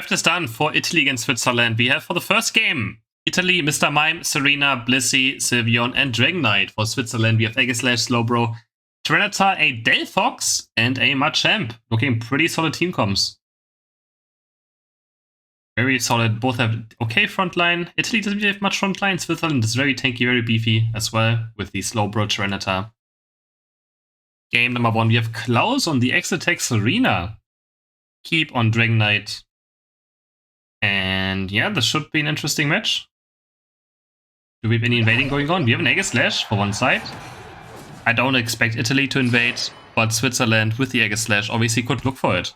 Draft is done for Italy against Switzerland. We have for the first game, Italy, Mr. Mime, Serena, Blissey, Sylveon, and Dragon Knight. For Switzerland, we have Aegislash, Slowbro, Tyranitar, a Delphox, and a Machamp. Looking pretty solid team comps. Very solid. Both have okay frontline. Italy doesn't really have much frontline. Switzerland is very tanky, very beefy as well with the Slowbro, Tyranitar. Game number 1, we have Klaus on the X-Attack Serena. Keep on Dragon Knight. And yeah, this should be an interesting match. Do we have any invading going on? We have an Aegislash for one side. I don't expect Italy to invade, but Switzerland with the Aegislash obviously could look for it.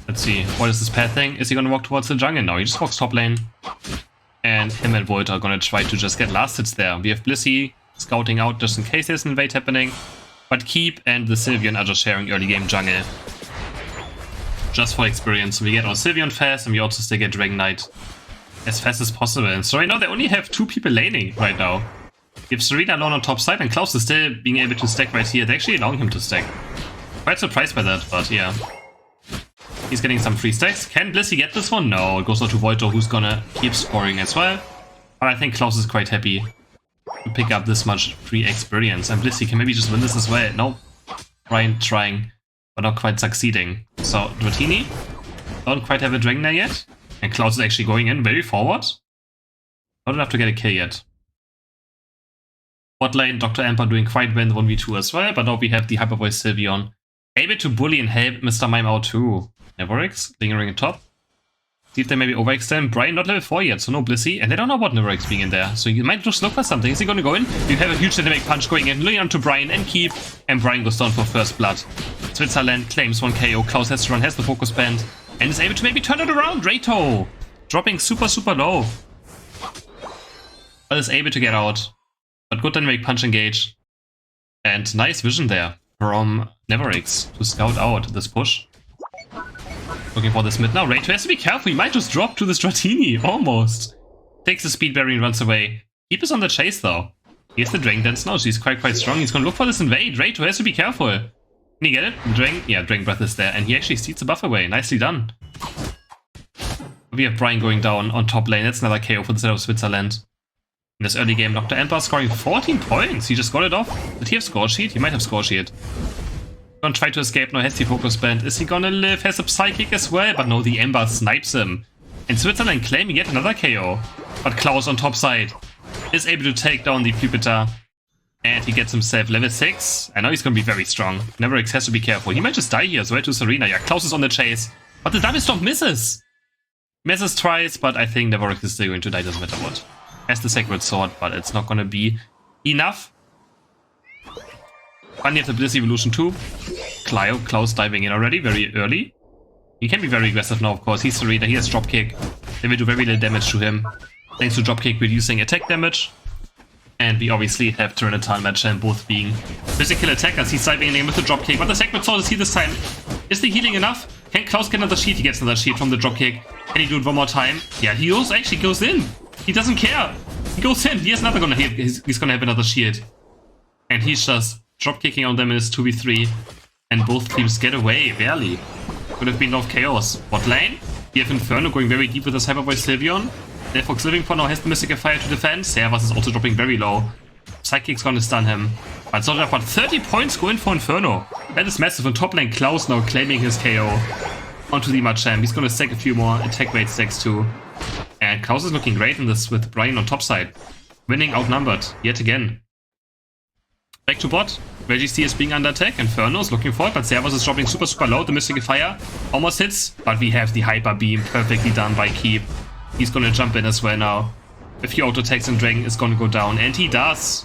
Let's see, what is this path thing? Is he gonna walk towards the jungle? No, he just walks top lane. And him and Volt are gonna try to just get last hits there. We have Blissey scouting out just in case there's an invade happening. But Keep and the Sylveon are just sharing early game jungle. Just for experience. So we get our Sylveon fast and we also still get Dragon Knight as fast as possible. And so right now they only have 2 people laning right now. We have Serena alone on top side and Klaus is still being able to stack right here. They're actually allowing him to stack. Quite surprised by that, but yeah. He's getting some free stacks. Can Blissey get this one? No, it goes out to Volto, who's gonna keep scoring as well. But I think Klaus is quite happy to pick up this much free experience. And Blissey can maybe just win this as well. No, Brian trying, but not quite succeeding. So Dratini don't quite have a Dragon there yet. And Klaus is actually going in very forward. Not enough to get a kill yet. Bot lane, Dr. Amper doing quite well in the 1v2 as well. But now we have the Hyper Voice Sylveon able to bully and help Mr. Mime out too. Nevorix lingering at top. See if they maybe overextend. Brian not level 4 yet, so no Blissey. And they don't know about Nevorix being in there. So you might just look for something. Is he going to go in? You have a huge dynamic punch going in. Leading on to Brian and Keep. And Brian goes down for first blood. Switzerland claims 1 KO. Klaus has to run, has the focus band. And is able to maybe turn it around. Reito dropping super low. But is able to get out. But good dynamic punch engage. And nice vision there from Nevorix to scout out this push. Looking for this mid now. Reito has to be careful. He might just drop to the Dratini. Almost. Takes the speed berry and runs away. Keep is on the chase though. He has the Dragon Dance now. She's quite strong. He's going to look for this invade. Reito has to be careful. Can he get it? Dragon Breath is there. And he actually steals the buff away. Nicely done. We have Brian going down on top lane. That's another KO for the side of Switzerland. In this early game, Dr. Amper scoring 14 points. He just got it off. Did he have score sheet? He might have score sheet. Gonna try to escape now, has the focus band. Is he gonna live? Has a psychic as well, but no, the Ember snipes him. And Switzerland claiming yet another KO. But Klaus on top side is able to take down the Pupitar. And he gets himself level 6. I know he's gonna be very strong. Nevorix has to be careful. He might just die here as well to Serena. Yeah, Klaus is on the chase. But the double stomp misses. Misses twice, but I think Nevorix is still going to die, doesn't matter what. Has the Sacred Sword, but it's not gonna be enough. Finally have the Bliss Evolution 2. Klaus diving in already, very early. He can be very aggressive now, of course. He's Serena, he has Dropkick. They will do very little damage to him. Thanks to Dropkick reducing attack damage. And we obviously have Tyranitar and Machamp both being physical attackers. He's diving in with the Dropkick, but the Sacred Sword is here this time. Is the healing enough? Can Klaus get another shield? He gets another shield from the Dropkick. Can he do it one more time? Yeah, he actually goes in. He doesn't care. He goes in. He is never gonna hit. He's gonna have another shield. And he's just drop kicking on them in his 2v3. And both teams get away, barely. Could have been a lot of chaos. Bot lane. We have Inferno going very deep with his Hyper Voice Sylveon. Delphox living for now has the Mystical Fire to defend. Servus is also dropping very low. Psychic's gonna stun him. But it's not enough, but 30 points go in for Inferno. That is massive. On top lane, Klaus now claiming his KO. Onto the Machamp. He's gonna stack a few more attack rate stacks too. And Klaus is looking great in this with Brian on top side. Winning outnumbered yet again. Back to bot. Reggie is being under attack. Inferno is looking for it, but Servus is dropping super low. The Mystical Fire almost hits, but we have the Hyper Beam perfectly done by Keep. He's gonna jump in as well now. A few auto attacks and Dragon is gonna go down, and he does.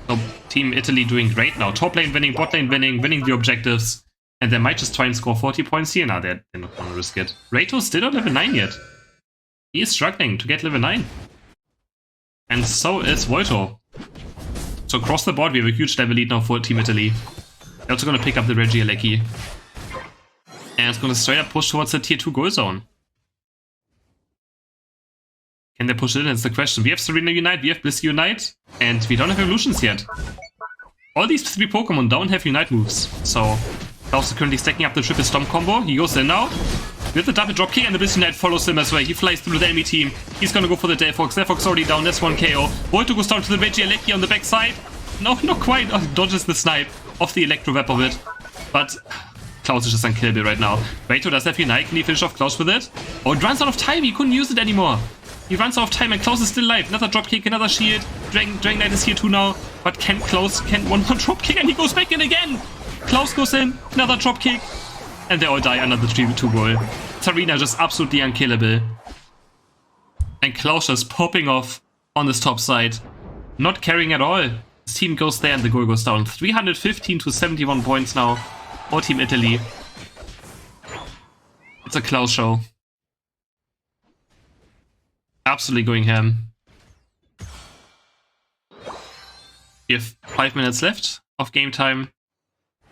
So Team Italy doing great now. Top lane winning, bot lane winning the objectives. And they might just try and score 40 points here. Now they're not gonna risk it. Reito's still not level 9 yet. He is struggling to get level 9. And so is Volto. So across the board, we have a huge level lead now for Team Italy. They're also going to pick up the Regieleki. And it's going to straight up push towards the tier 2 goal zone. Can they push it in? That's the question. We have Serena Unite, we have Bliss Unite, and we don't have evolutions yet. All these 3 Pokemon don't have Unite moves. So Klaus is currently stacking up the triple stomp combo. He goes in now with the double dropkick, and the Blizzard Knight follows him as well. He flies through the enemy team. He's gonna go for the Delphox. Delphox already down. That's one KO. Volto goes down to the Reggie Alecki on the backside. No, not quite. Oh, dodges the snipe off the Electro Web of it. But Klaus is just unkillable right now. Volto does have Unite. Can he finish off Klaus with it? Oh, it runs out of time. He couldn't use it anymore. He runs out of time, and Klaus is still alive. Another dropkick, another shield. Dragon Knight is here too now. But can one more dropkick, and he goes back in again. Klaus goes in, another dropkick. And they all die under the 3-2 goal. Tsarina just absolutely unkillable. And Klaus just popping off on this top side. Not caring at all. His team goes there and the goal goes down. 315 to 71 points now for Team Italy. It's a Klaus show. Absolutely going ham. We have 5 minutes left of game time.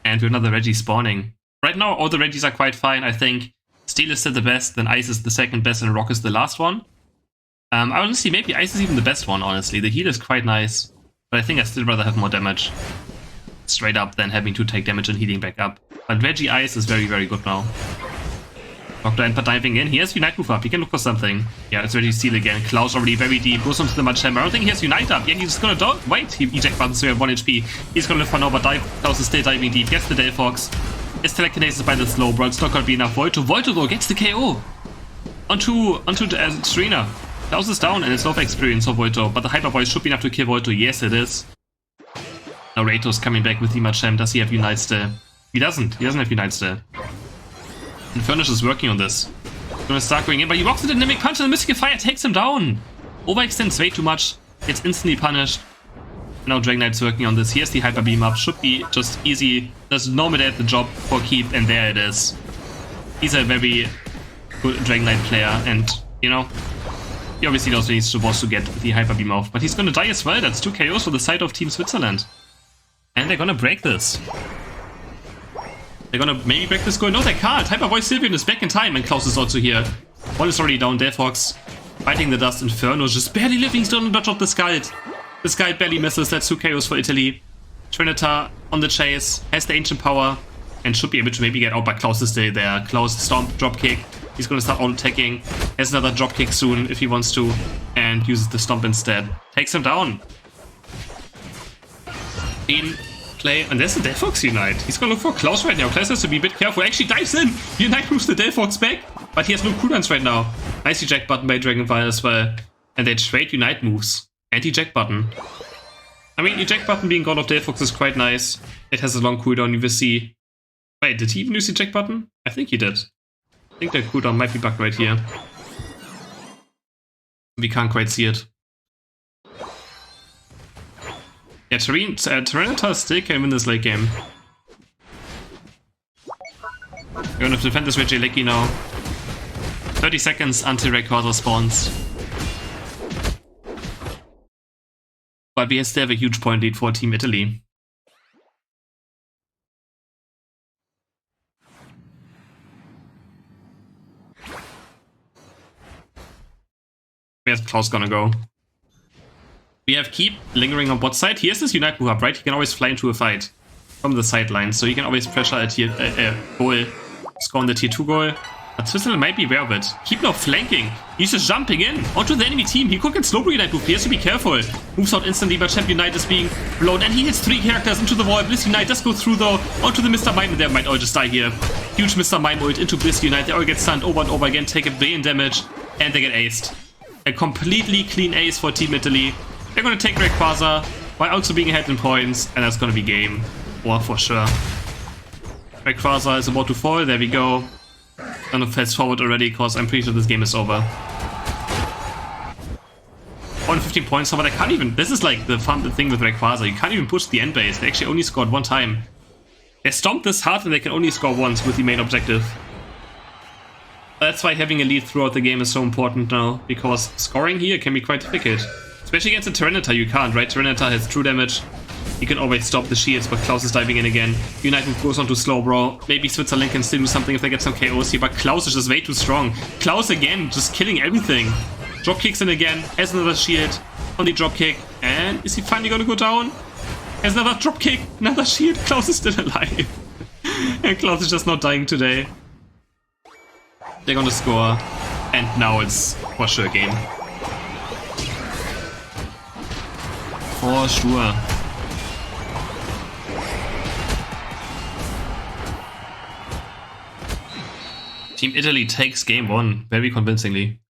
And we have another Reggie spawning. Right now, all the Reggies are quite fine. I think Steel is still the best, then Ice is the second best, and Rock is the last one. Honestly, maybe Ice is even the best one, honestly. The heal is quite nice, but I think I'd still rather have more damage straight up than having to take damage and healing back up. But Reggie Ice is very, very good now. Dr. Emper diving in. He has Unite move up. He can look for something. Yeah, it's Reggie Steel again. Klaus already very deep. Goes onto the Mud Chamber. I don't think he has Unite up. Yeah, he's just gonna die. Wait, he eject buttons to have 1 HP. He's gonna live for now, but Klaus is still diving deep. Gets the Delphox. Is telekinesis by the slow, bro. It's not gonna be enough. Volto though gets the KO onto Serena. Klaus is down and it's no experience for Volto, but the Hyper Voice should be enough to kill Volto. Yes, it is. Now Ratos coming back with the Machem. Does he have Unite still? He doesn't. He doesn't have Unite still. And Furnish is working on this. He's gonna start going in, but he rocks the Dynamic Punch and the Mystical Fire takes him down. Overextends way too much. Gets instantly punished. Now Dragon Knight's working on this. Here's the Hyper Beam up. Should be just easy. Does normally the job for keep, and there it is. He's a very good Dragon Knight player, and you know, he obviously knows what he's supposed to get the Hyper Beam off. But he's gonna die as well. That's 2 KOs for the side of Team Switzerland. And they're gonna break this. They're gonna maybe break this goal. No, they can't. Hyper Voice Sylvian is back in time, and Klaus is also here. One is already down. Delphox fighting the Dust. Inferno just barely living. He's gonna dodge off the Scald. The Scald barely misses. That's 2 KOs for Italy. Trinitar on the chase, has the Ancient Power, and should be able to maybe get out, but Klaus is still there. Klaus Stomp, dropkick. He's gonna start auto-attacking. Has another dropkick soon if he wants to, and uses the Stomp instead. Takes him down. In play, and there's the Delphox Unite. He's gonna look for Klaus right now. Klaus has to be a bit careful. Actually dives in. Unite moves the Delphox back, but he has no cooldowns right now. Nice eject button by Dragonfire as well. And they trade Unite moves. Anti-eject button. I mean, eject button being God of Delphox is quite nice. It has a long cooldown, you will see. Wait, did he even use the eject button? I think he did. I think the cooldown might be bugged right here. We can't quite see it. Yeah, Tyranitar still can win this late game. We're gonna defend this Reggie Alecki now. 30 seconds until Rayquaza spawns. But we still have a huge point lead for Team Italy. Where's Klaus gonna go? We have Keep lingering on bot side. Here's this Unite move up, right? He can always fly into a fight from the sideline, so he can always pressure a goal, score on the tier 2 goal. But Switzerland might be aware of it. Keep now flanking. He's just jumping in onto the enemy team. He could get Slowbro Unite move. He has to be careful. Moves out instantly, but Champ Unite is being blown. And he hits 3 characters into the wall. Bliss Unite does go through though. Onto the Mr. Mime. They might all just die here. Huge Mr. Mime ult into Bliss Unite. They all get stunned over and over again. Take a billion damage. And they get aced. A completely clean ace for Team Italy. They're going to take Rayquaza while also being ahead in points. And that's going to be game 4 for sure. Rayquaza is about to fall. There we go. I'm gonna fast forward already because I'm pretty sure this game is over. 115 points, but I can't even. This is like the fun thing with Rayquaza. You can't even push the end base. They actually only scored 1 time. They stomped this hard and they can only score once with the main objective. That's why having a lead throughout the game is so important now, because scoring here can be quite difficult. Especially against a Tyranitar, you can't, right? Tyranitar has true damage. You can always stop the shields, but Klaus is diving in again. Unite move goes on to Slowbro. Maybe Switzerland can still do something if they get some KOs here, but Klaus is just way too strong. Klaus again, just killing everything. Drop kicks in again, has another shield on the drop kick, and is he finally gonna go down? Has another drop kick, another shield. Klaus is still alive. And Klaus is just not dying today. They're gonna score. And now it's for sure game. For sure. Team Italy takes game 1 very convincingly.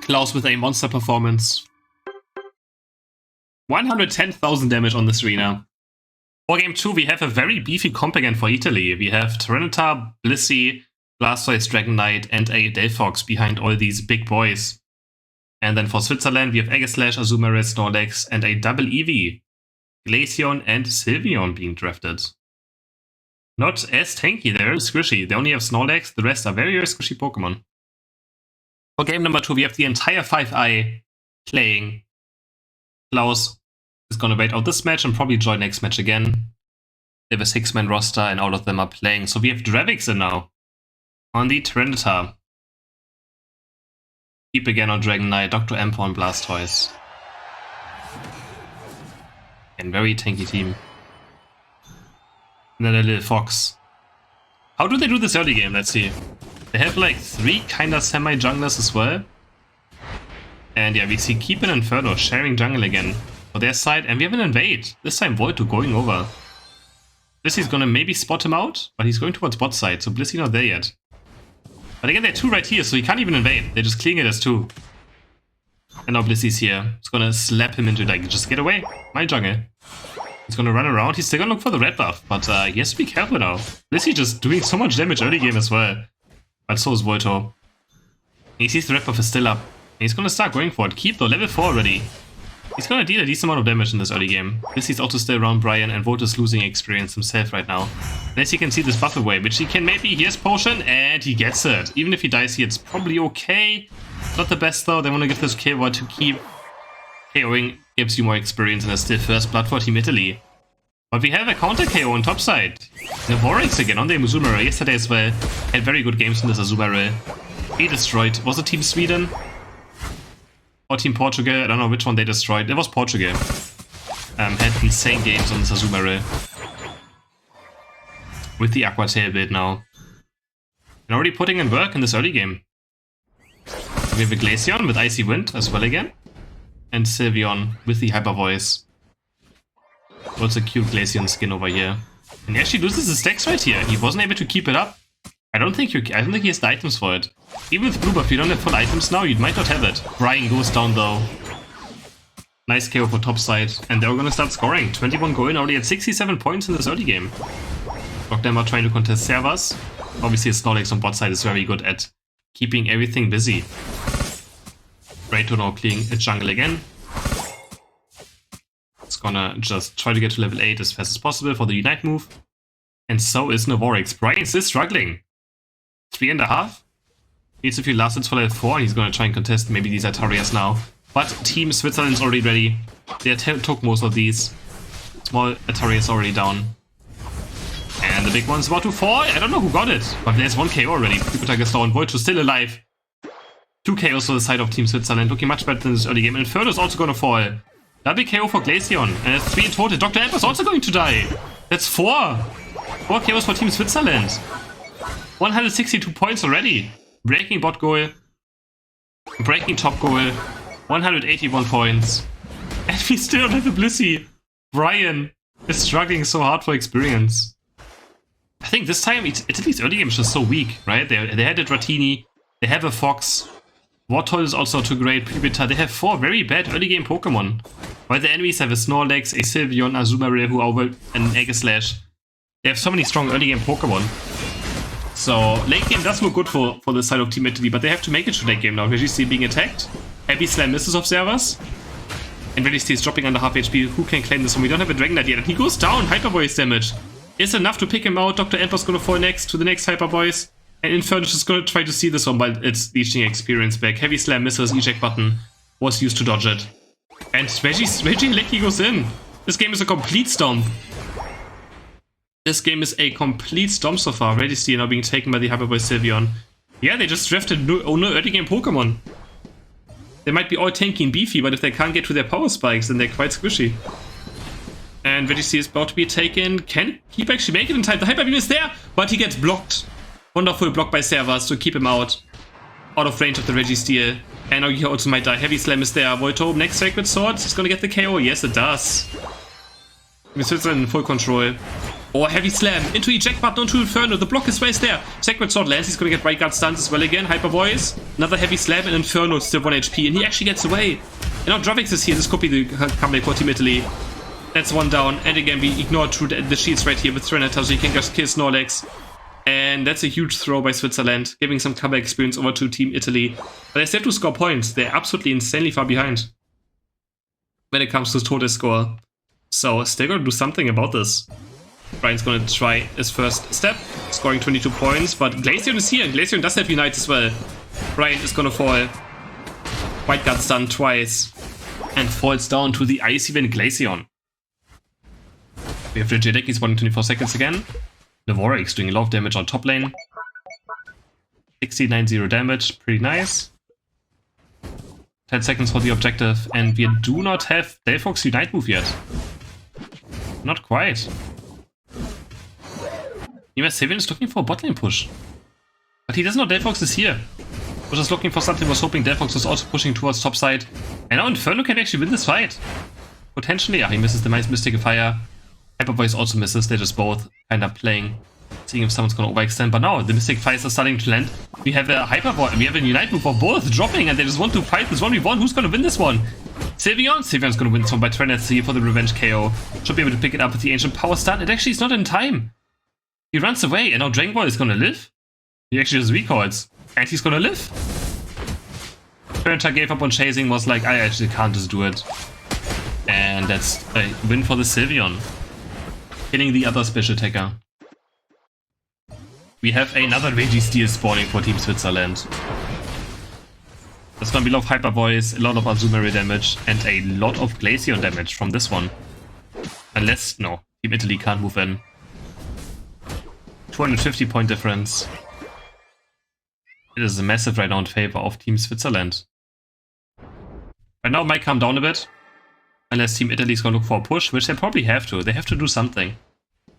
Klaus with a monster performance. 110,000 damage on this arena. For game 2, we have a very beefy comp again for Italy. We have Tyranitar, Blissey, Blastoise, Dragon Knight, and a Delphox behind all these big boys. And then for Switzerland, we have Aegislash, Azumarill, Snorlax, and a double Eevee. Glaceon and Sylveon being drafted. Not as tanky, they're very squishy. They only have Snorlax, the rest are very, very squishy Pokemon. For game number 2, we have the entire 5i playing. Klaus is gonna wait out this match and probably join next match again. They have a 6-man roster and all of them are playing. So we have Dravix in now on the Tyranitar. Keep again on Dragon Knight, Dr. Emperor on Blastoise. And very tanky team. And then a little Fox. How do they do this early game? Let's see. They have like 3 kinda semi-junglers as well. And yeah, we see Keep and Inferno sharing jungle again for their side. And we have an invade. This time Volto going over. Blissey's gonna maybe spot him out, but he's going towards bot side, so Blissey not there yet. But again, they're 2 right here, so he can't even invade. They're just clearing it as 2. And now Blissey's here. He's gonna slap him into like, just get away, my jungle. He's gonna run around. He's still gonna look for the red buff, but he has to be careful now. Blissey just doing so much damage early game as well. But so is Volto. He sees the red buff is still up. And he's gonna start going for it. Keep though, level 4 already. He's gonna deal a decent amount of damage in this early game. Blissey's also still around Brian, and Volto's losing experience himself right now. Unless he can see this buff away, which he can maybe. Here's Potion, and he gets it. Even if he dies here, it's probably okay. Not the best though. They want to give this KO to keep KOing. Gives you more experience, and it's still first blood for Team Italy. But we have a counter KO on top side. Navorix again on the Azumarill yesterday as well. Had very good games in this Azumarill. He destroyed. Was it Team Sweden? Or Team Portugal? I don't know which one they destroyed. It was Portugal. Had insane games on this Azumarill. With the Aqua Tail build now. And already putting in work in this early game. We have a Glaceon with Icy Wind as well again. And Sylveon with the Hyper Voice. What's a cute Glaceon skin over here. And he actually loses his stacks right here. He wasn't able to keep it up. I don't think he has the items for it. Even with blue buff, you don't have full items now, you might not have it. Brian goes down though. Nice KO for top side. And they're gonna start scoring. 21 going already at 67 points in this early game. Dr. Emma trying to contest Servas. Obviously Snorlax on bot side is very good at keeping everything busy. Rayto now clearing a jungle again. It's gonna just try to get to level 8 as fast as possible for the Unite move. And so is Navorix. Brian's still struggling. 3.5. Needs a few last hits for level 4, and he's gonna try and contest maybe these Atarias now. But Team Switzerland's already ready. They took most of these. Small Atarias already down. And the big one's about to fall. I don't know who got it, but there's 1 KO already. Jupiter gets down. Volto still alive. 2 KOs for the side of Team Switzerland. Looking much better than this early game. And Inferno's also gonna fall. Double KO for Glaceon. And that's 3 in total. Dr. Emperor's also going to die. That's 4. 4 KOs for Team Switzerland. 162 points already. Breaking bot goal. Breaking top goal. 181 points. And we still don't have a Blissey. Brian is struggling so hard for experience. I think this time Italy's early game is just so weak, right? They had a Dratini. They have a Fox. Wartortle is also too great. Pipita. They have 4 very bad early game Pokemon. While the enemies have a Snorlax, a Sylveon, Azumarill, and Aegislash. They have so many strong early game Pokemon. So late game does look good for the side of Team Italy, but they have to make it to late game now. Registry being attacked. Heavy Slam misses off Servas. And Registry is dropping under half HP. Who can claim this one? We don't have a Dragon Knight yet. And he goes down. Hyper Voice damage. Is enough to pick him out. Dr. Emperor's gonna fall next to the next Hyper Voice. And Inferno is gonna try to see this one, but it's leeching experience back. Heavy Slam misses. Eject button was used to dodge it. And Reggie Lecky goes in. This game is a complete stomp. This game is a complete stomp so far. Registry now being taken by the Hyper Voice Sylveon. Yeah, they just drafted no early game Pokemon. They might be all tanky and beefy, but if they can't get to their power spikes, then they're quite squishy. And Registeel is about to be taken. Can Keep actually make it in time? The Hyper Beam is there, but he gets blocked. Wonderful block by Servas to keep him out of range of the Registeel. And now he also might die. Heavy Slam is there. Volto, next Sacred Sword. Is gonna get the KO? Yes, it does. Switzerland in full control. Oh, Heavy Slam into Eject button onto Inferno. The block is right there. Sacred Sword lands. He's gonna get Right Guard stuns as well again. Hyper Voice. Another Heavy Slam and Inferno still 1 HP. And he actually gets away. And now Dravix is here. This could be the comeback for Team Italy. That's one down. And again, we ignore the shields right here with Serenata, so he can just kill Snorlax. And that's a huge throw by Switzerland, giving some comeback experience over to Team Italy. But they still have to score points. They're absolutely insanely far behind when it comes to total score. So still gonna do something about this. Brian's gonna try his first step, scoring 22 points, but Glaceon is here, and Glaceon does have Unite as well. Brian is gonna fall. White Guard stunned twice, and falls down to the Ice Event Glaceon. We have Regieleki spawning 24 seconds again. Navorex doing a lot of damage on top lane. 69-0 damage, pretty nice. 10 seconds for the objective, and we do not have Delphox Unite move yet. Not quite. Sylvian is looking for a bot lane push. But he doesn't know Delphox is here. Was just looking for something, was hoping Delphox was also pushing towards top side. And now Inferno can actually win this fight. Potentially, yeah, he misses the Mystical Fire. Hyper Voice also misses, they're just both kind of playing, seeing if someone's gonna overextend. But now the Mystic Fires are starting to land. We have a Hyper Voice, we have a Unite move for both dropping, and they just want to fight this 1v1. Who's gonna win this one? Sylveon? Sylveon's gonna win this one by Trennet here for the revenge KO. Should be able to pick it up with the Ancient Power Stun. It actually is not in time. He runs away, and now Dragon Ball is gonna live. He actually just recalls, and he's gonna live. Trennet gave up on chasing, was like, I actually can't just do it. And that's a win for the Sylveon. Killing the other special attacker. We have another Registeel spawning for Team Switzerland. There's gonna be a lot of Hyper Voice, a lot of Azumarill damage, and a lot of Glaceon damage from this one. Unless, no, Team Italy can't move in. 250 point difference. It is massive right now in favor of Team Switzerland. Right now it might calm down a bit. Unless Team Italy is gonna look for a push, which they probably have to. They have to do something.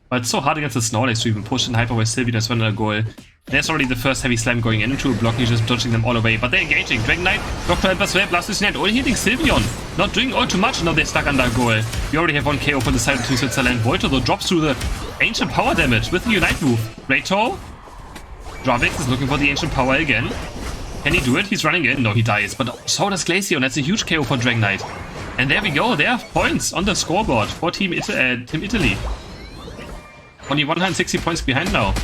But it's so hard against the Snorlax to even push in Hyper Voice Sylveon as well in a goal. There's already the first Heavy Slam going into a block, he's just dodging them all away. But they're engaging. Dragon Knight, Dr. Elbas Web, Blastus Knight, only hitting Sylveon. Not doing all too much, now they're stuck under a goal. We already have one KO for the side of Team Switzerland. Volto though drops through the Ancient Power damage with the Unite move. Rayto. Dravix is looking for the Ancient Power again. Can he do it? He's running in. No, he dies. But so does Glaceon. That's a huge KO for Dragon Knight. And there we go. There are points on the scoreboard for Team Italy. Only 160 points behind now.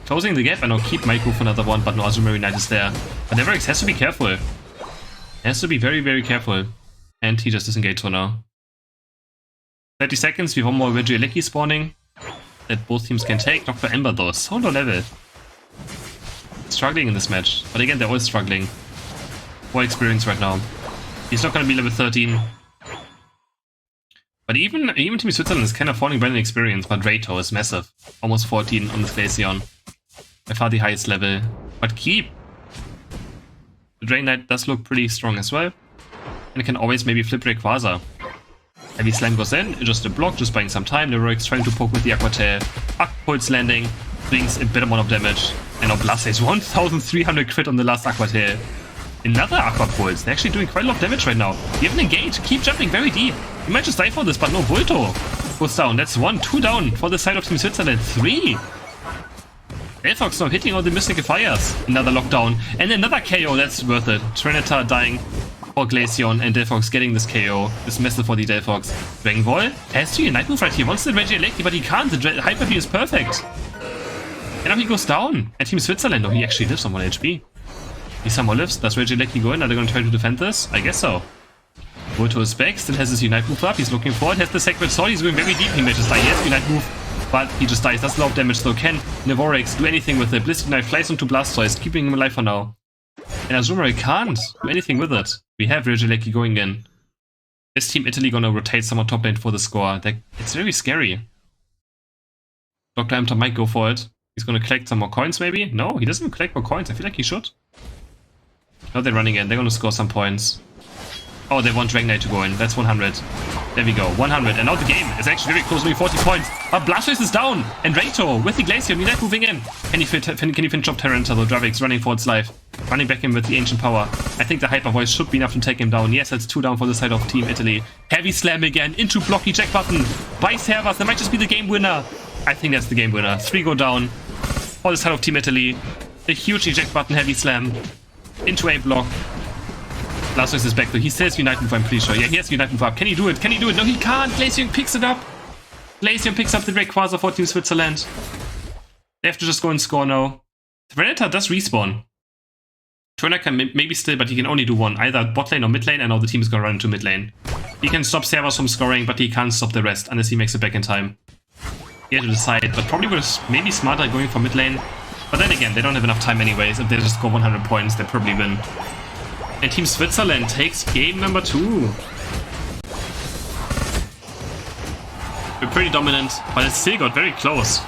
Closing the gap. I know keep Maiko for another one, but no Azumarill Knight is there. But Navarex has to be careful. Has to be very, very careful. And he just disengaged for now. 30 seconds. We have one more Regieleki spawning that both teams can take. Dr. Ember though, so low level. Struggling in this match. But again, they're all struggling. More experience right now. He's not going to be level 13. But even Team Switzerland is kind of falling behind in experience, but Rayto is massive. Almost 14 on the Glaceon. By far the highest level. But keep. The Dragon Knight does look pretty strong as well. And it can always maybe flip Rayquaza. Heavy Slam goes in, just a block, just buying some time. Navarex trying to poke with the Aqua Tail. Aqua Pulse landing, brings a bit amount of damage. And now Blastoise 1300 crit on the last Aqua Tail. Another Aqua Pulse. They're actually doing quite a lot of damage right now. You have an engage. Keep jumping very deep. You might just die for this, but no, Volto goes down. That's 1, 2 down for the side of Team Switzerland. 3. Delphox now hitting all the Mystical Fires. Another lockdown. And another KO. That's worth it. Treneta dying for Glaceon and Delphox getting this KO. This massive for the Delphox. Dragon Ball has to Unite move right here. Wants the Regieleki, but he can't. The Hyper Beam is perfect. And now he goes down. And Team Switzerland, oh, he actually lives on 1 HP. He somehow lives. Does Regieleki go in? Are they going to try to defend this? I guess so. Volto is back. Still has his Unite move up. He's looking forward. Has the Sacred Sword. He's going very deep. He may just die. He has Unite move. But he just dies. That's a lot of damage though. Can Navorex do anything with it? Blizzard Knight flies onto Blastoise, keeping him alive for now. And Azumarill can't do anything with it. We have Regieleki going in. Is Team Italy gonna rotate someone top lane for the score? It's very scary. Dr. Emter might go for it. He's gonna collect some more coins, maybe? No, he doesn't collect more coins. I feel like he should. Now they're running in. They're gonna score some points. Oh, they want Dragon Knight to go in. That's 100. There we go. 100. And now the game is actually very close. Only 40 points. But Blastoise is down. And Raito with the Glaceon. Unite moving in. Can he finish off Tyranitar though? Dravix running for its life. Running back in with the Ancient Power. I think the Hyper Voice should be enough to take him down. Yes, that's 2 down for the side of Team Italy. Heavy Slam again into block eject button by Servas. That might just be the game winner. I think that's the game winner. 3 go down for the side of Team Italy. A huge eject button Heavy Slam into a block. Blastoise is back though. He says Unite Move, I'm pretty sure. Yeah, he has Unite Move up. Can he do it? Can he do it? No, he can't. Glaceon picks it up. Glaceon picks up the Rayquaza for Team Switzerland. They have to just go and score now. Tyranitar does respawn. Turner can maybe still, but he can only do one. Either bot lane or mid lane, and now the team is going to run into mid lane. He can stop Servas from scoring, but he can't stop the rest unless he makes it back in time. He had to decide, but probably was maybe smarter going for mid lane. But then again, they don't have enough time anyways. If they just score 100 points, they probably win. And Team Switzerland takes game number 2. We're pretty dominant, but it still got very close.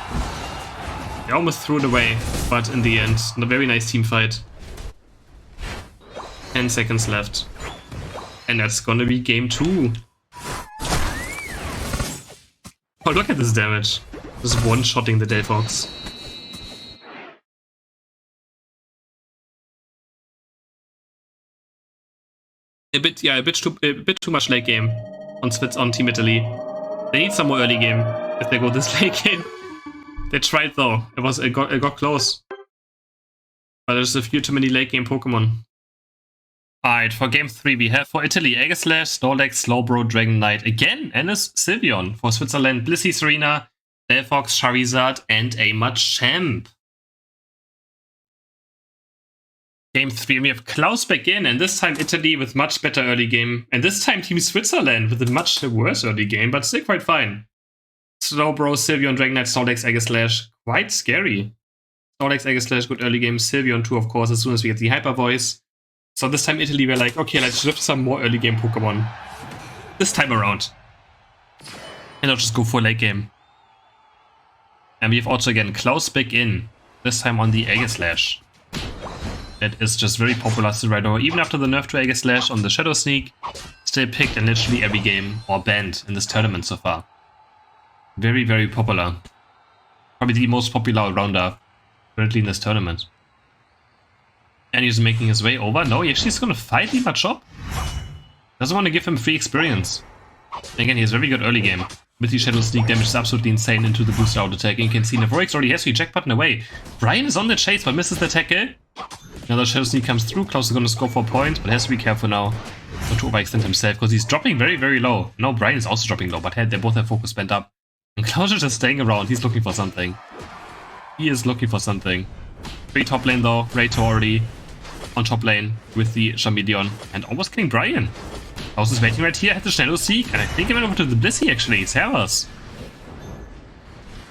They almost threw it away, but in the end, a very nice team fight. 10 seconds left. And that's gonna be game 2. Oh, look at this damage. Just one-shotting the Delphox. A bit too much late game on Team Italy. They need some more early game if they go this late game. They tried though. It got close. But there's a few too many late game Pokemon. Alright, for game 3 we have for Italy Aegislash, Snorlax, Slowbro, Dragon Knight again, and a Sylveon. For Switzerland, Blissey, Serena, Delphox, Charizard, and a Machamp. Game 3, we have Klaus back in, and this time Italy with much better early game. And this time Team Switzerland with a much worse early game, but still quite fine. Slowbro, Sylveon, Dragon Knight, Snorlax, Aegislash. Quite scary. Snorlax, Aegislash, good early game. Sylveon too, of course, as soon as we get the Hyper Voice. So this time Italy were like, okay, let's shift some more early game Pokemon. This time around. And I'll just go for late game. And we have also again Klaus back in. This time on the Aegislash. That is just very popular still right now. Even after the nerf to Aegislash on the Shadow Sneak, still picked in literally every game or banned in this tournament so far. Very, very popular. Probably the most popular rounder currently in this tournament. And he's making his way over. No, he actually is going to fight the Machop. Doesn't want to give him free experience. Again, he has very good early game. With the Shadow Sneak damage is absolutely insane into the booster auto attack. And you can see Navorix already has the eject button away. Brian is on the chase but misses the tackle. Another Shadow Sneak comes through. Klaus is going to score 4 points, but has to be careful now not to overextend himself because he's dropping very, very low. No, Brian is also dropping low, but they both have focus bent up. And Klaus is just staying around. He's looking for something. He is looking for something. Free top lane though. Raito already on top lane with the Charmeleon and almost killing Brian. Klaus is waiting right here. Had the Shadow Sneak, and I think he went over to the Blissey actually. Servas.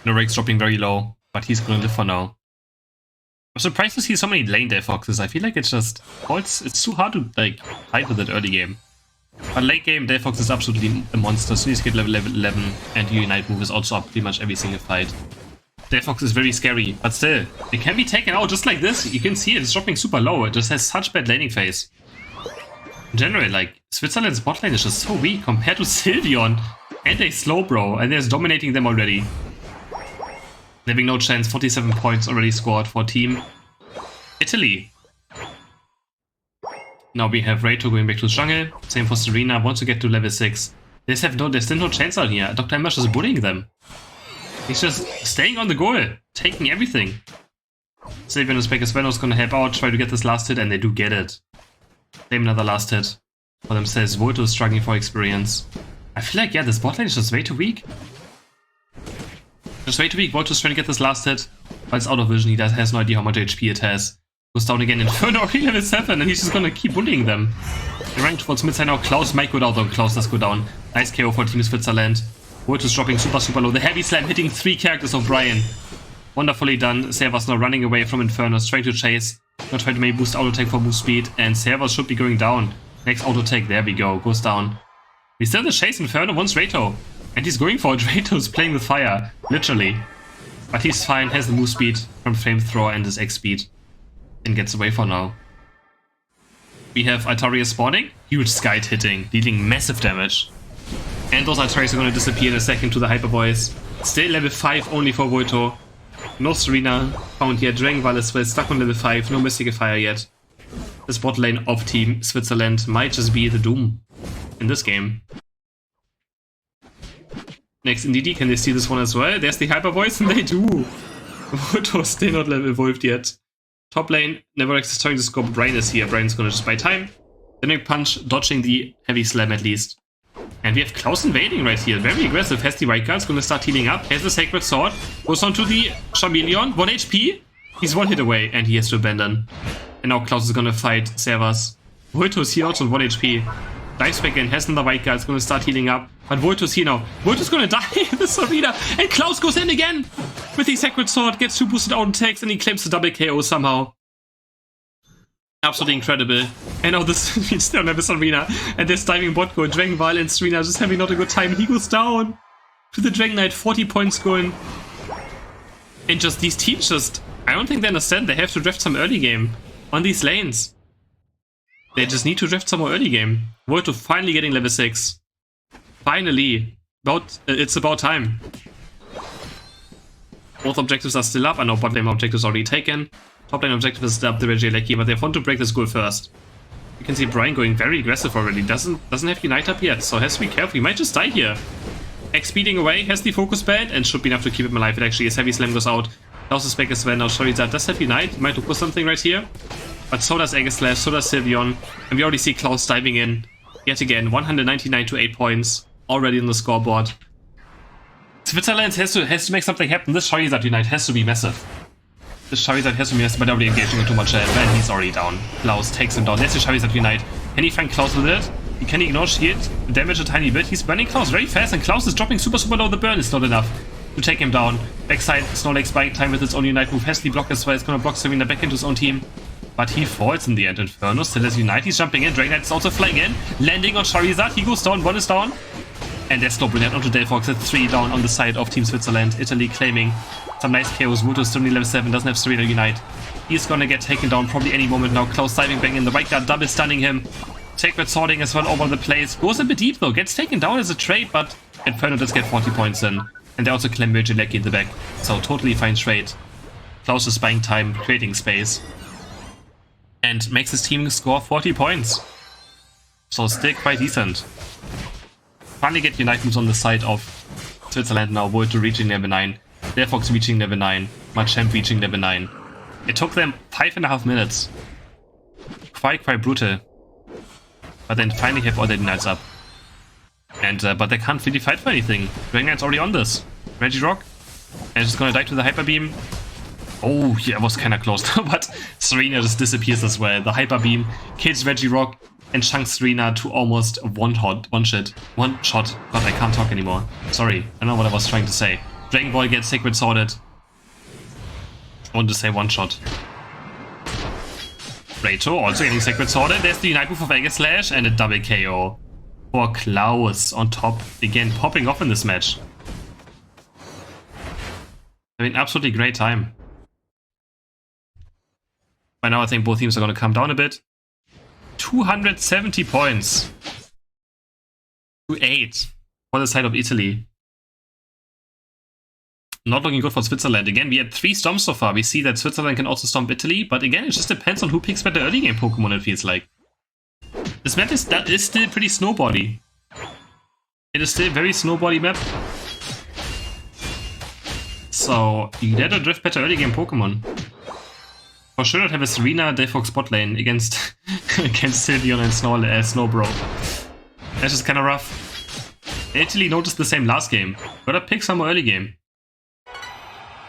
Norix dropping very low, but he's going to live for now. I'm surprised to see so many lane Delphoxes. I feel like it's just... Oh, it's too hard to like fight with that early game. But late game, Delphox is absolutely a monster. So he's get level 11 and the Unite move is also up pretty much every single fight. Delphox is very scary, but still, it can be taken out just like this. You can see it's dropping super low. It just has such bad laning phase. In general, like, Switzerland's bot lane is just so weak compared to Sylveon and a Slowbro, and they're dominating them already. Having no chance, 47 points already scored for Team Italy. Now we have Raito going back to jungle. Same for Serena, wants to get to level 6. There's still no chance out here. Dr. Emmer's just bullying them. He's just staying on the goal, taking everything. Sylveon is back as well, is gonna help out, try to get this last hit, and they do get it. Claim another last hit for themselves. Volto is struggling for experience. I feel like, yeah, this bot lane is just way too weak. Just way too weak. Volto's trying to get this last hit, but it's out of vision. He has no idea how much HP it has. Goes down again. Inferno already level 7, and he's just gonna keep bullying them. They're running towards mid side now. Klaus might go down, though. Klaus does go down. Nice KO for Team Switzerland. Volto's dropping super, super low. The heavy slam hitting 3 characters of Brian. Wonderfully done. Servas now running away from Inferno, trying to chase. Not trying to maybe boost auto attack for move speed, and Servas should be going down. Next auto attack, there we go. Goes down. We still have the chase. Inferno wants Raito. And he's going for it. Raito's playing with fire. Literally. But he's fine, has the move speed from Flamethrower and his X speed. And gets away for now. We have Altaria spawning, huge Skite hitting, dealing massive damage. And those Altarias are going to disappear in a second to the Hyper Boys. Still level 5 only for Volto. No Serena found yet. Dragon Ball is well stuck on level 5, no Mystical Fire yet. This bot lane of Team Switzerland might just be the doom in this game. Next in DD, can they see this one as well? There's the Hyper Boys, and they do! Volto is still not level evolved yet. Top lane, Neverx is trying to score, but Brian is here. Brian's gonna just buy time. Then punch, dodging the heavy slam at least. And we have Klaus invading right here. Very aggressive. Has the right guard's gonna start healing up. Has the Sacred Sword. Goes on to the Chameleon. 1 HP. He's 1 hit away and he has to abandon. And now Klaus is gonna fight Servas. Volto's here also on 1 HP. Dives back in. Has another right guard. Is gonna start healing up. But Volto's here now. Volto's gonna die in this arena. And Klaus goes in again with the Sacred Sword. Gets 2 boosted out attacks and he claims the double KO somehow. Absolutely incredible. And now this means still never Serena. And this diving bot goal. Dragon Ball and Serena just having not a good time. He goes down to the Dragon Knight. 40 points going. And just these teams just... I don't think they understand. They have to draft some early game on these lanes. They just need to draft some more early game. Volto finally getting level 6. Finally. It's about time. Both objectives are still up. I know bot lane objectives already taken. Top lane objective is up the Regieleki, but they want to break this goal first. You can see Brian going very aggressive already. Doesn't have Unite up yet, so has to be careful. He might just die here. X speeding away, has the focus band, and should be enough to keep him alive. It actually is. Heavy Slam goes out. Klaus is back as well. Now Charizard does have Unite. He might look for something right here. But so does Aegislash, so does Sylveon. And we already see Klaus diving in. Yet again, 199 to 8 points. Already on the scoreboard. Switzerland has to make something happen. This Charizard Unite has to be massive. This Charizard has to be massive, but already engaging too much health, and he's already down. Klaus takes him down. There's the Charizard Unite. Can he find Klaus with it? Can he ignore shield? Damage a tiny bit. He's burning Klaus very fast, and Klaus is dropping super low. The burn is not enough to take him down. Backside, Snorlax buying time with its own Unite move. Has the block as well. It's gonna block Serena back into his own team. But he falls in the end. Inferno still has Unite. He's jumping in. Dragon Knight is also flying in. Landing on Charizard. He goes down. 1 is down. And there's no brilliant onto Delphox. It's 3 down on the side of Team Switzerland. Italy claiming some nice KOs. Voto is still only level 7. Doesn't have Serena Unite. He's gonna get taken down probably any moment now. Klaus diving bang in. The right guard double stunning him. Sacred Swording as well over the place. Goes a bit deep though. Gets taken down as a trade, but Inferno does get 40 points in. And they also claim Regieleki in the back. So totally fine trade. Klaus is buying time, creating space. And makes his team score 40 points. So still quite decent. Finally get Unite moves on the side of Switzerland now. Volto reaching level 9. Delphox reaching level 9. Machamp reaching level 9. It took them 5.5 minutes. Quite brutal. But then finally have all their Unites up. And but they can't really fight for anything. Dragon Knight's already on this. Regirock. And it's gonna die to the Hyper Beam. Oh, yeah, it was kinda close. But Serena just disappears as well. The Hyper Beam kills Regirock and chunks Serena to almost one shot. God, I can't talk anymore. Sorry, I don't know what I was trying to say. Dragon Ball gets Sacred Sworded. I want to say one shot. Rato also getting Sacred Sworded. There's the Unite move of Aegislash and a double KO for Klaus on top. Again, popping off in this match. Having absolutely great time. By now I think both teams are going to come down a bit. 270 points to 8 for the side of Italy. Not looking good for Switzerland. Again, we had 3 stomps so far. We see that Switzerland can also stomp Italy, but again, it just depends on who picks better early game Pokemon, it feels like. This map is still pretty snowbody. It is still a very snowbody map. So, you gotta drift better early game Pokemon. For sure not have a Serena Delphox bot lane against Sylveon and Snowbro. That's just kinda rough. Italy noticed the same last game. Gotta pick some more early game.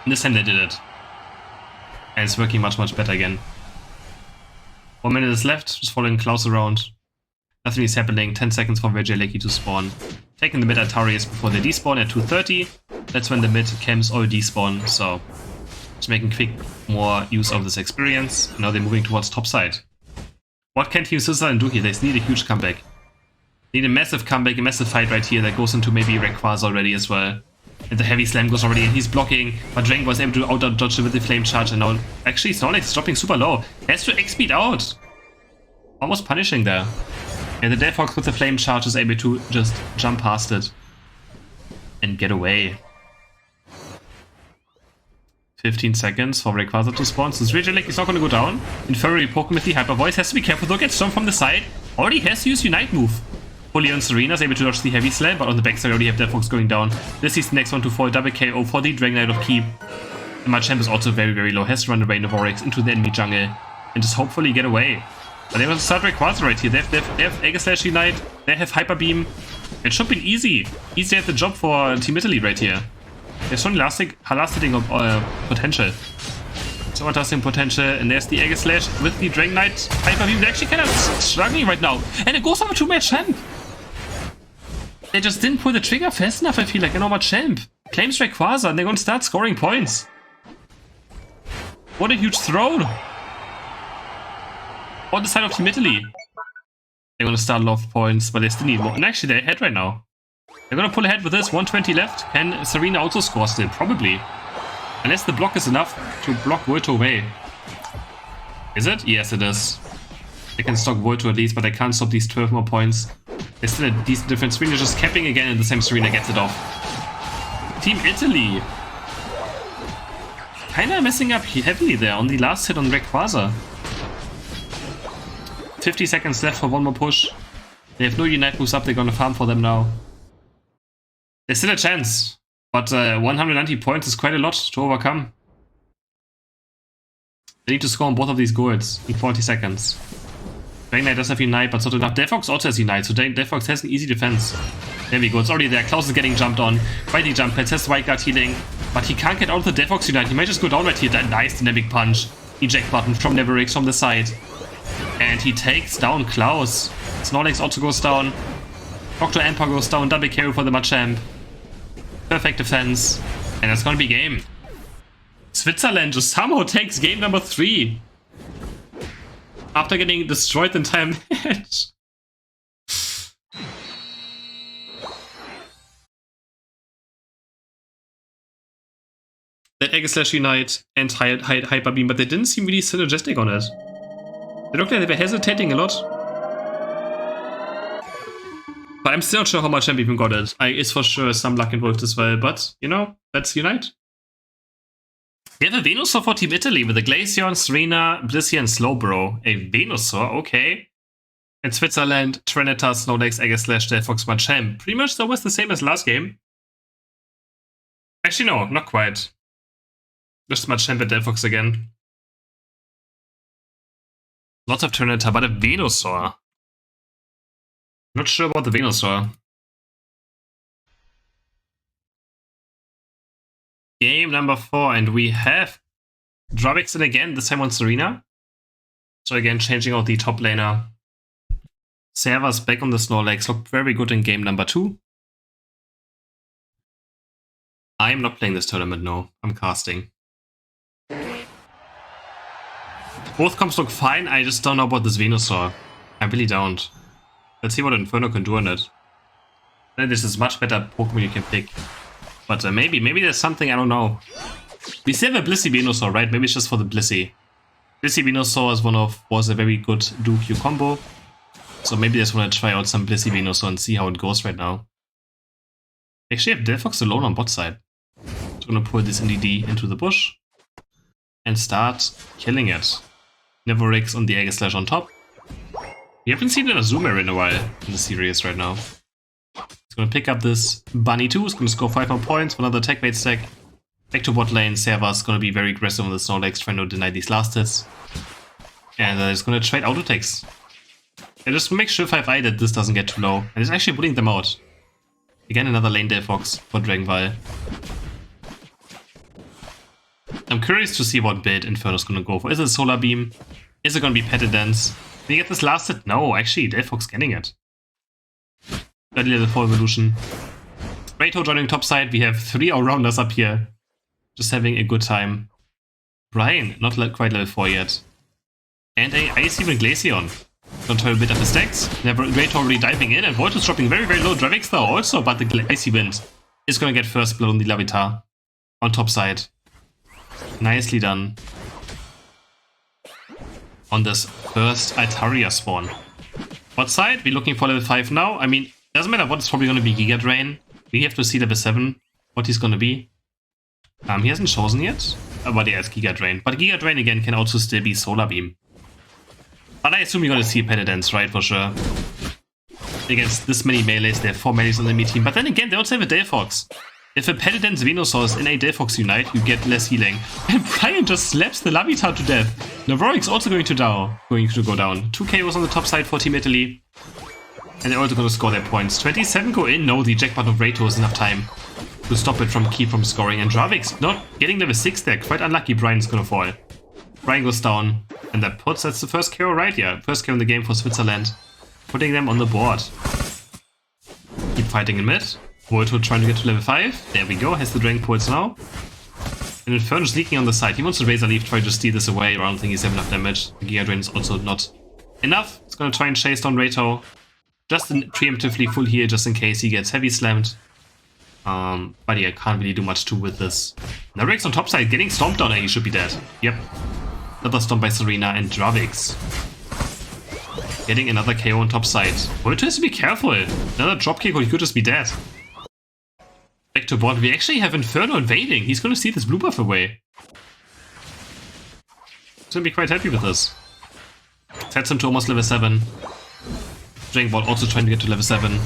And this time they did it. And it's working much better again. 1 minute is left, just following Klaus around. Nothing is happening, 10 seconds for Regieleki to spawn. Taking the mid Altarius before they despawn at 2:30. That's when the mid camps all despawn, so just making quick more use of this experience. Now they're moving towards top side. What can Team Switzerland do here? They need a huge comeback. Need a massive comeback, a massive fight right here that goes into maybe Rayquaza already as well. And the heavy slam goes already in. He's blocking, but Dragon was able to out-dodge it with the flame charge. And now, actually, Snorlax is dropping super low. He has to X-speed out. Almost punishing there. And the Delphox with the flame charge is able to just jump past it and get away. 15 seconds for Rayquaza to spawn. So Regieleki is not going to go down. Inferi poking with the Hyper Voice. Has to be careful though. Gets Storm from the side. Already has to use Unite move. Fully on Serena is able to dodge the heavy slam, but on the backside already have Delphox going down. This is the next one to fall. Double KO for the Dragonite of Keep. And Machamp is also very, very low. Has to run away in the Vorex into the enemy jungle and just hopefully get away. But they want to start Rayquaza right here. They have Aegis Slash Unite. They have Hyper Beam. It should be easy. Easy at the job for Team Italy right here. There's schon lasting potential. So lasting potential, and there's the Aegis Slash with the Dragonite Hyper Beam. They're actually kind of struggling right now. And it goes over to Machamp. They just didn't pull the trigger fast enough, I feel like. And now Machamp claims Rayquaza, and they're going to start scoring points. What a huge throw. On the side of Team Italy. They're going to start love points, but they still need more. And actually, they're ahead right now. They're going to pull ahead with this. 120 left. Can Serena also score still? Probably. Unless the block is enough to block Volto away. Is it? Yes, it is. They can stop Volto at least, but they can't stop these 12 more points. There's still a decent difference. Serena just capping again, and the same Serena gets it off. Team Italy. Kinda messing up heavily there on the last hit on Rayquaza. 50 seconds left for one more push. They have no Unite moves up. They're going to farm for them now. There's still a chance, but 190 points is quite a lot to overcome. They need to score on both of these goals in 40 seconds. Dragonite does have Unite, but not enough. Delphox also has Unite, so Delphox has an easy defense. There we go, it's already there. Klaus is getting jumped on by the jump pads, has White Guard healing, but he can't get out of the Delphox Unite. He might just go down right here. That nice dynamic punch. Eject button from Neverix from the side. And he takes down Klaus. Snorlax also goes down. Dr. Emperor goes down. Double carry for the Machamp. Perfect defense. And that's gonna be game. Switzerland just somehow takes game number 3. After getting destroyed the entire match. That Aegis Slash Unite and Hyper Beam, but they didn't seem really synergistic on it. They looked like they were hesitating a lot. But I'm still not sure how much Champ even got it. Is for sure some luck involved as well, but, you know, let's Unite. We have a Venusaur for Team Italy with a Glaceon, Serena, Blissey, and Slowbro. A Venusaur, okay. And Switzerland, Trinitas, Snorlax, Aegis Slash, Delphox, Machamp. Pretty much almost the same as last game. Actually, no, not quite. Just Machamp and Delphox again. Lots of Tyranitar, but a Venusaur. Not sure about the Venusaur. Game number 4, and we have Dravixen again, this time on Serena. So again, changing out the top laner. Serva's back on the Snorlax, looked very good in game number 2. I'm not playing this tournament, no. I'm casting. Both comps look fine, I just don't know about this Venusaur. I really don't. Let's see what Inferno can do on it. This is much better Pokemon you can pick. But maybe there's something, I don't know. We still have a Blissey Venusaur, right? Maybe it's just for the Blissey. Blissey Venusaur was a very good duo-Q combo. So maybe I just want to try out some Blissey Venusaur and see how it goes right now. Actually, I have Delphox alone on bot side. So I'm gonna pull this NDD into the bush and start killing it. Neverix on the Aegis Slash on top. We haven't seen an Azumarill in a while in the series right now. It's gonna pick up this Bunny too. It's gonna score 5 more points for another attack bait stack. Back to bot lane. Serva's gonna be very aggressive on the Snorlax, trying to deny these last hits. And it's gonna trade auto attacks. And just make sure 5i that this doesn't get too low. And it's actually putting them out. Again, another lane Delphox for Dragonval. I'm curious to see what build Inferno's gonna go for. Is it Solar Beam? Is it gonna be Petted Dance? Can you get this last hit? No, actually, Delphox getting it. Early level 4 evolution. Rayto joining top side. We have 3 all-rounders up here. Just having a good time. Brian, not quite level 4 yet. And a Icy Wind Glaceon. Control a bit of the stacks. Rayto already diving in, and Volt is dropping very, very low. Dravix though also, but the Icy Wind is gonna get first blood on the Larvitar. On top side. Nicely done. On this first Altaria spawn. What side? We're looking for level 5 now. I mean, doesn't matter what, it's probably gonna be Giga Drain. We have to see level 7, what he's gonna be. He hasn't chosen yet. But yeah, it's Giga Drain. But Giga Drain again can also still be Solar Beam. But I assume you're gonna see Penitence, right? For sure. Against this many melees, there are 4 melees on the enemy team. But then again, they also have a Delphox. If a Penitence Venusaur in a Delphox unite, you get less healing. And Brian just slaps the Larvitar to death. Navoric's also going to go down. 2 KOs on the top side for Team Italy. And they're also going to score their points. 27 go in. No, the jackpot of Rato is enough time to stop it from scoring. And Dravik's not getting level 6 there. Quite unlucky. Brian's going to fall. Brian goes down. And that's the first KO, right? Yeah, first KO in the game for Switzerland. Putting them on the board. Keep fighting in mid. Volto trying to get to level 5. There we go. Has the Dragon Pulse now. And Inferno's leaking on the side. He wants to Razor Leaf, try to steal this away. I don't think he's have enough damage. The Giga Drain is also not enough. It's going to try and chase down Rato. Just preemptively full heal just in case he gets heavy slammed. But yeah, can't really do much too with this. Narix on top side getting stomped on and he should be dead. Yep. Another stomp by Serena and Dravix. Getting another KO on top side. Volto has to be careful. Another dropkick or he could just be dead. Back to board. We actually have Inferno invading. He's going to see this blue buff away. He's going to be quite happy with this. Sets him to almost level 7. Dragon Ball also trying to get to level 7.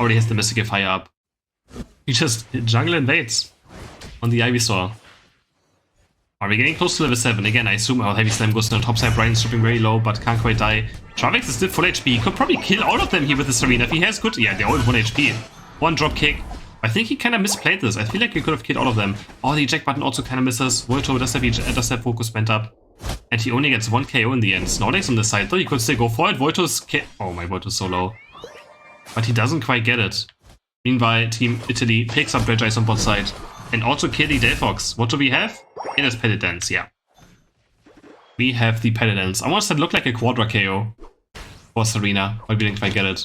Already has the Mystical Fire up. He just jungle invades on the Ivysaur. Are we getting close to level 7? Again, I assume our Heavy Slam goes to the top side. Brian's dropping very low, but can't quite die. Travix is still full HP. He could probably kill all of them here with this arena if he has good... Yeah, they're all 1 HP. 1 drop kick. I think he kind of misplayed this. I feel like he could have killed all of them. Oh, the eject button also kind of misses. Volto does have focus bent up. And he only gets 1 KO in the end. Snorlax on the side, though. He could still go for it. Volto's... Oh my, Volto's so low. But he doesn't quite get it. Meanwhile, Team Italy picks up Regice on both side. And also kill the Delphox. What do we have? It is Penitence, yeah. We have the Penitence. I want to look like a Quadra KO for Serena, but we didn't quite get it.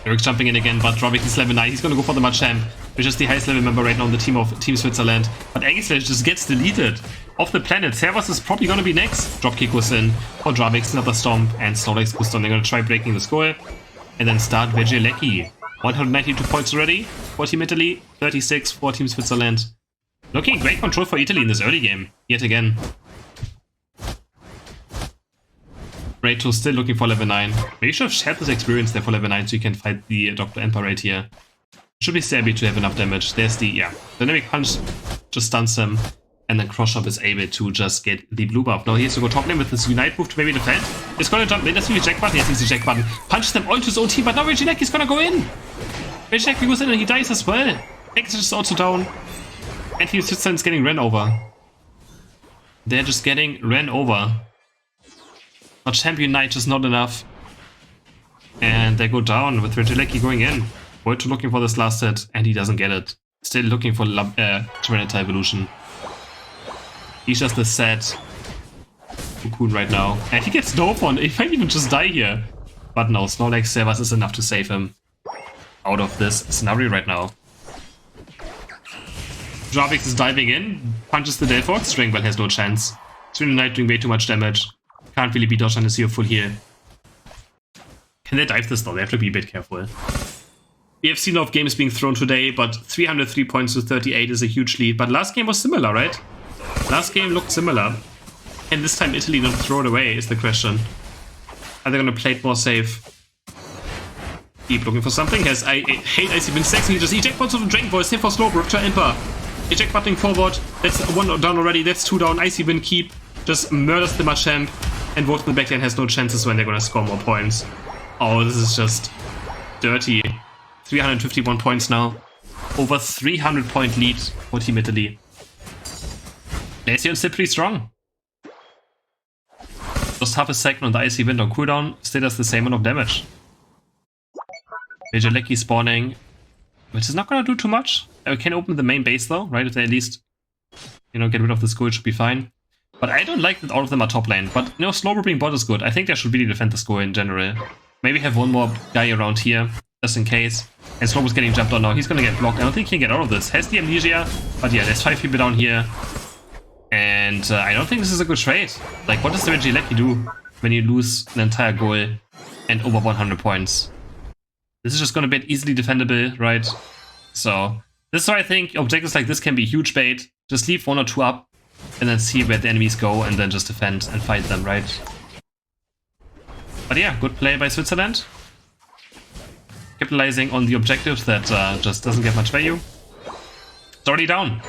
Eric's jumping in again, but Dravik is level 9. He's going to go for the Machamp, which is the highest level member right now on the team of Team Switzerland. But Aegislash just gets deleted off the planet. Servus is probably going to be next. Dropkick goes in for Dravik, another Stomp, and Snorlax goes down. They're going to try breaking the score. And then start Vegelecki. 192 points already for Team Italy, 36 for Team Switzerland. Looking great control for Italy in this early game, yet again. Rato still looking for level 9. Maybe should have shared this experience there for level 9 so you can fight the Dr. Emperor right here. Should be Sabi to have enough damage. There's the, yeah, Dynamic Punch just stuns him. And then Cross Chop is able to just get the blue buff. Now he has to go top lane with this Unite move to maybe defend. It's gonna jump in, that's the eject button. Yes, he's the eject button. Punches them all to his own team, but now Regilecki's gonna go in. Regilecki goes in and he dies as well. X is also down. And Team Switzerland's getting ran over. They're just getting ran over. But Champion Knight is not enough. And they go down with Regilecki going in. Volto looking for this last hit, and he doesn't get it. Still looking for Tyranitar Evolution. He's just a sad Cocoon right now. And he gets no one. He might even just die here. But no, Snorlax Servus is enough to save him out of this scenario right now. Dravix is diving in, punches the Delphox. Dragon Ball has no chance. Tyranitar Knight doing way too much damage. Can't really beat Dodge unless you're full heal. Can they dive this though? They have to be a bit careful. We have seen a lot of games being thrown today, but 303 points to 38 is a huge lead. But last game was similar, right? Last game looked similar. And this time Italy don't throw it away, is the question. Are they going to play it more safe? Keep looking for something. Has I hate Icy Wind Stacks, and he just eject bots of the Dragon Ball. Same for Slow Rupture Emperor. Eject butting forward. That's 1 down already. That's 2 down. Icy Wind Keep just murders the Machamp. And Volt in the backlane has no chances when they're going to score more points. Oh, this is just dirty. 351 points now. Over 300 point lead for Team Italy. Glaceon still pretty strong. Just half a second on the Icy Wind on cooldown. Still does the same amount of damage. Vegelecki spawning. Which is not going to do too much. We can open the main base though, right? If they at least, you know, get rid of the skull, it should be fine. But I don't like that all of them are top lane. But, you know, slow ripping bot is good. I think they should really defend the skull in general. Maybe have one more guy around here, just in case. And Slow was getting jumped on now. He's gonna get blocked. I don't think he can get out of this. Has the amnesia. But yeah, there's 5 people down here. And I don't think this is a good trade. Like, what does the Reggie let you do when you lose an entire goal and over 100 points? This is just gonna be easily defendable, right? So, this is why I think objectives like this can be huge bait. Just leave 1 or 2 up and then see where the enemies go and then just defend and fight them, right? But yeah, good play by Switzerland. Capitalizing on the objectives that just doesn't get much value. It's already down.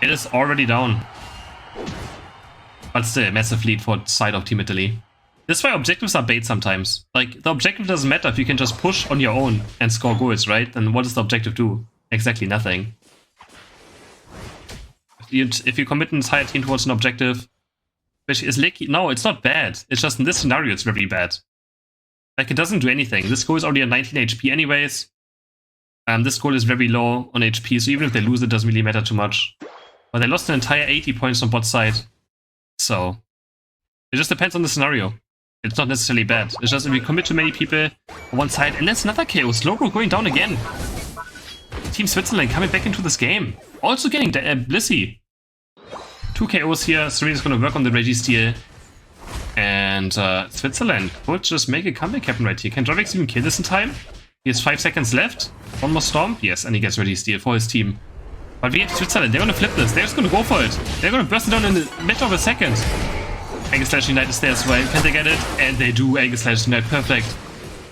It is already down. But still, massive lead for side of Team Italy. This is why objectives are bait sometimes. Like, the objective doesn't matter if you can just push on your own and score goals, right? Then what does the objective do? Exactly nothing. If you commit an entire team towards an objective, which is licky, no, it's not bad. It's just in this scenario, it's very bad. Like, it doesn't do anything. This goal is already at 19 HP anyways. This goal is very low on HP, so even if they lose, it doesn't really matter too much. But they lost an entire 80 points on bot side. So, it just depends on the scenario. It's not necessarily bad. It's just if we commit too many people on one side, and that's another KO. Slowbro going down again. Team Switzerland coming back into this game. Also getting Blissey. 2 KOs here. Serena's going to work on the Reggie steal. And Switzerland could just make a comeback happen right here. Can Jorvix even kill this in time? He has 5 seconds left. One more storm. Yes, and he gets Reggie steal for his team. But we have Switzerland. They're going to flip this. They're just going to go for it. They're going to burst it down in the middle of a second. Aegis Unite is there as well. Can they get it? And they do. Aegis Unite. Perfect.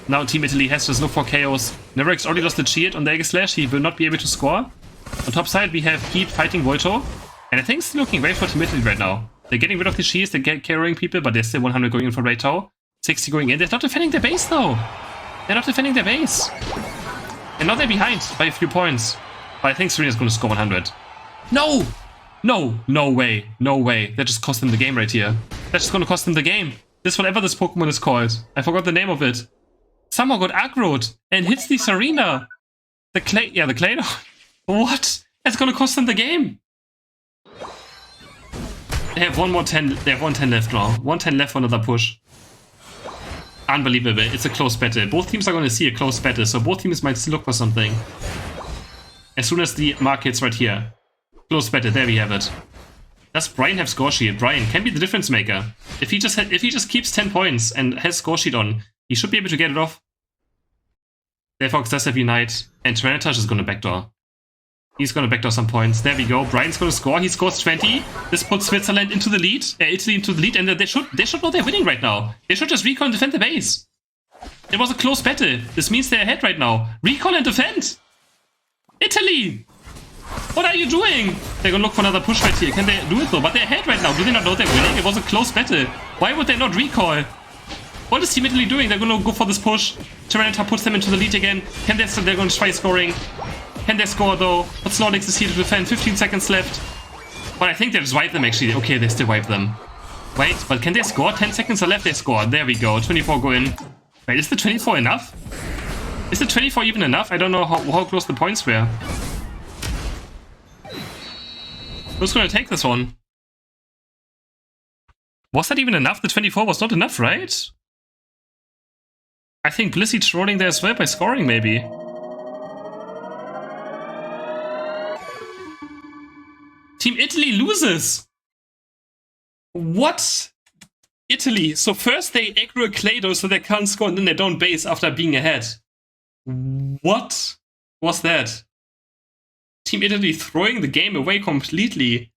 Now Team Italy has to just look for KOs. Neverix already lost the shield on the Aegis. He will not be able to score. On top side, we have Heat fighting Volto. And I think it's looking great for Team Italy right now. They're getting rid of the shields, they're carrying people, but there's still 100 going in for Reitao. 60 going in. They're not defending their base though. They're not defending their base. And now they're behind by a few points. But I think Serena's going to score 100. No! No! No way. No way. That just cost them the game right here. That's just going to cost them the game. This whatever this Pokemon is called. I forgot the name of it. Somehow got aggroed and hits the Serena. The Clay... Yeah, the Clay... What? That's going to cost them the game. They have 110 left now. 110 left for another push. Unbelievable. It's a close battle. Both teams are going to see a close battle, so both teams might still look for something. As soon as the mark hits right here. Close battle. There we have it. Does Brian have score sheet? Brian can be the difference maker. If he just keeps 10 points and has score sheet on, he should be able to get it off. Therefore, does have Unite, and Tyranitar is going to backdoor. He's going to backdoor some points. There we go. Brian's going to score. He scores 20. This puts Switzerland into the lead. Italy into the lead. And they should know they're winning right now. They should just recall and defend the base. It was a close battle. This means they're ahead right now. Recall and defend. Italy! What are you doing? They're going to look for another push right here. Can they do it though? But they're ahead right now. Do they not know they're winning? It was a close battle. Why would they not recall? What is Team Italy doing? They're going to go for this push. Tyranitar puts them into the lead again. They're going to try scoring. Can they score though? But Snorlax is here to defend. 15 seconds left. But I think they just wipe them actually. Okay, they still wipe them. Wait, but can they score? 10 seconds are left, they score. There we go. 24 go in. Wait, is the 24 enough? Is the 24 even enough? I don't know how close the points were. Who's gonna take this one? Was that even enough? The 24 was not enough, right? I think Blissey trolling there as well by scoring maybe. Team Italy loses! What? Italy. So first they aggro a Clado so they can't score and then they don't base after being ahead. What was that? Team Italy throwing the game away completely.